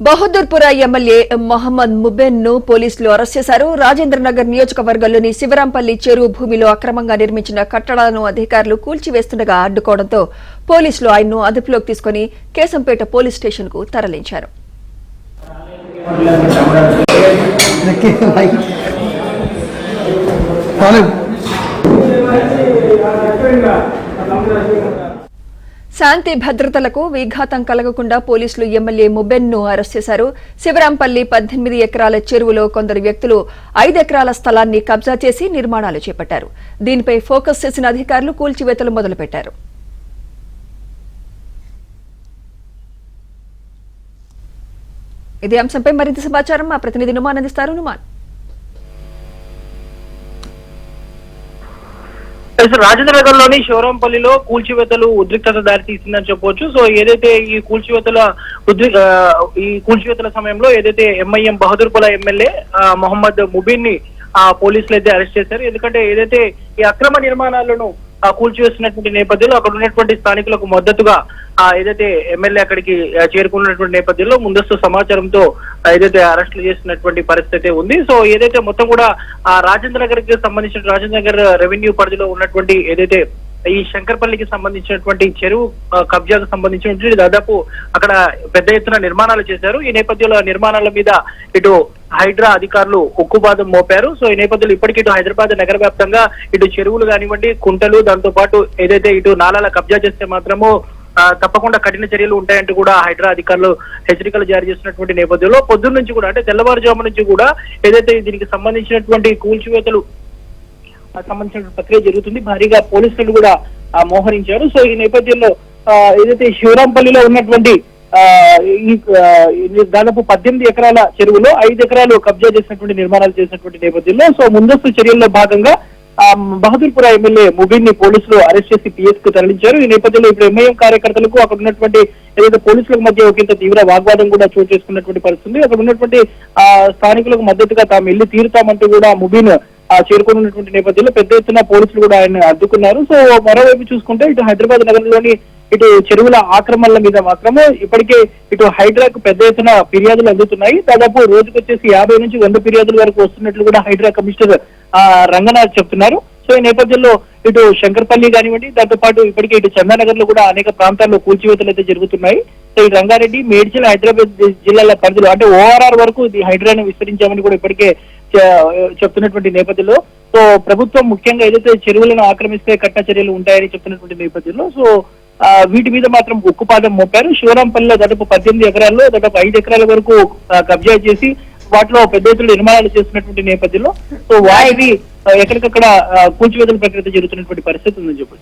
Bahadurpura MLA Mohammed ముబెన్ ను పోలీసులు arrest చేశారు. రాజేంద్రనగర్ నియోజకవర్గంలోని శివరాంపల్లి చెరువు భూమిలో అక్రమంగా నిర్మించిన కట్టడాలను అధికారులు కూల్చివేస్తుండగా అడ్డుకోవడంతో పోలీసులు ఆయన్ను అదుపులోకి తీసుకుని కేశంపేట పోలీస్ స్టేషన్ కు తరలించారు. శాంతి భద్రతలకు విఘాతం కలగకుండా పోలీసులు ఎమ్మెల్యే ముబెన్ ను అరెస్ట్ చేశారు. శివరాంపల్లి 18 ఎకరాల చెరువులో కొందరు వ్యక్తులు 5 ఎకరాల స్థలాన్ని కబ్జా చేసి నిర్మాణాలు చేపట్టారు. దీనిపై ఫోకస్ చేసిన అధికారులు కూల్చివేతలు మొదలుపెట్టారు. ఇదే అంశంపై మరింత సమాచారం మా ప్రతినిధి నుమాన్ అందిస్తారు. నుమాన్, రాజేంద్రనగర్ లోని శివరాంపల్లిలో కూల్చివేతలు ఉద్రిక్తత దారితీసిందని చెప్పవచ్చు. సో ఏదైతే ఈ కూల్చివేతల సమయంలో ఏదైతే ఎంఐఎం బహదూర్పుర ఎమ్మెల్యే మొహమ్మద్ ముబీన్ ని పోలీసులు అయితే అరెస్ట్ చేశారు. ఎందుకంటే ఏదైతే ఈ అక్రమ నిర్మాణాలను కూల్చివేస్తున్నటువంటి నేపథ్యంలో అక్కడ ఉన్నటువంటి స్థానికులకు మద్దతుగా ఏదైతే ఎమ్మెల్యే అక్కడికి చేరుకున్నటువంటి నేపథ్యంలో ముందస్తు సమాచారంతో ఏదైతే అరెస్టులు చేసినటువంటి పరిస్థితి ఉంది. సో ఏదైతే మొత్తం కూడా రాజేంద్రనగర్ కి సంబంధించిన రాజేంద్రనగర్ రెవెన్యూ పరిధిలో ఉన్నటువంటి ఏదైతే ఈ శంకర్పల్లికి సంబంధించినటువంటి చెరువు కబ్జాకు సంబంధించినటువంటి దాదాపు అక్కడ పెద్ద ఎత్తున నిర్మాణాలు చేశారు. ఈ నేపథ్యంలో నిర్మాణాల మీద ఇటు హైడ్రా అధికారులు ఉక్కుపాదం మోపారు. సో ఈ నేపథ్యంలో ఇప్పటికీ ఇటు హైదరాబాద్ నగర వ్యాప్తంగా ఇటు చెరువులు కానివ్వండి, కుంటలు, దాంతో పాటు ఏదైతే ఇటు నాలాల కబ్జా చేస్తే మాత్రము తప్పకుండా కఠిన చర్యలు ఉంటాయంటూ కూడా హైడ్రా అధికారులు హెచ్చరికలు జారీ చేసినటువంటి నేపథ్యంలో పొద్దున్న నుంచి కూడా అంటే తెల్లవారుజాము నుంచి కూడా ఏదైతే దీనికి సంబంధించినటువంటి కూల్చివేతలు సంబంధించిన ప్రక్రియ జరుగుతుంది. భారీగా పోలీసులు కూడా మోహరించారు. సో ఈ నేపథ్యంలో ఏదైతే శివరాంపల్లిలో ఉన్నటువంటి దాదాపు 18 ఎకరాల చెరువులో 5 ఎకరాలు కబ్జా చేసినటువంటి నిర్మాణాలు చేసినటువంటి నేపథ్యంలో సో ముందస్తు చర్యల్లో భాగంగా బహదూర్పుర ఎమ్మెల్యే ముబీన్ ని పోలీసులు అరెస్ట్ చేసి పిఎస్ కు తరలించారు. ఈ నేపథ్యంలో ఇప్పుడు ఎంఐఎం కార్యకర్తలకు అక్కడ ఉన్నటువంటి ఏదైతే పోలీసులకు మధ్య ఒకంత తీవ్ర వాగ్వాదం కూడా చోటు చేసుకున్నటువంటి పరిస్థితి. అక్కడ ఉన్నటువంటి స్థానికులకు మద్దతుగా తాము ఇల్లు తీరుతామంటూ కూడా ముబీన్ చేరుకున్నటువంటి నేపథ్యంలో పెద్ద ఎత్తున పోలీసులు కూడా ఆయన అడ్డుకున్నారు. సో మరోవైపు చూసుకుంటే ఇటు హైదరాబాద్ నగరంలోని ఇటు చెరువుల ఆక్రమణల మీద మాత్రమే ఇప్పటికే ఇటు హైడ్రాకు పెద్ద ఎత్తున ఫిర్యాదులు అందుతున్నాయి. దాదాపు రోజుకు వచ్చేసి 50 నుంచి 100 ఫిర్యాదుల వరకు వస్తున్నట్లు కూడా హైడ్రా కమిషనర్ రంగనాథ్ చెప్తున్నారు. సో ఈ నేపథ్యంలో ఇటు శంకర్పల్లి కానివ్వండి, దాంతో పాటు ఇప్పటికే ఇటు చందానగర్ లో కూడా అనేక ప్రాంతాల్లో కూల్చివేతలు అయితే జరుగుతున్నాయి. సో ఈ రంగారెడ్డి, మేడ్చల్, హైదరాబాద్ జిల్లాల పరిధిలో అంటే ఓఆర్ఆర్ వరకు ఇది హైడ్రాను విస్తరించామని కూడా ఇప్పటికే చెప్తున్నటువంటి నేపథ్యంలో సో ప్రభుత్వం ముఖ్యంగా ఏదైతే చెరువులను ఆక్రమిస్తే కట్ట చర్యలు ఉంటాయని చెప్తున్నటువంటి నేపథ్యంలో సో వీటి మీద మాత్రం ఉక్కుపాదం మోపారు. శివరాంపల్లిలో దాదాపు 18 ఎకరాల్లో దాదాపు 5 ఎకరాల వరకు కబ్జా చేసి వాటిలో పెద్ద ఎత్తున నిర్మాణాలు చేస్తున్నటువంటి నేపథ్యంలో సో వాటిని ఎక్కడికక్కడ కూల్చివేతల ప్రక్రియ జరుగుతున్నటువంటి పరిస్థితి ఉందని చెప్పారు.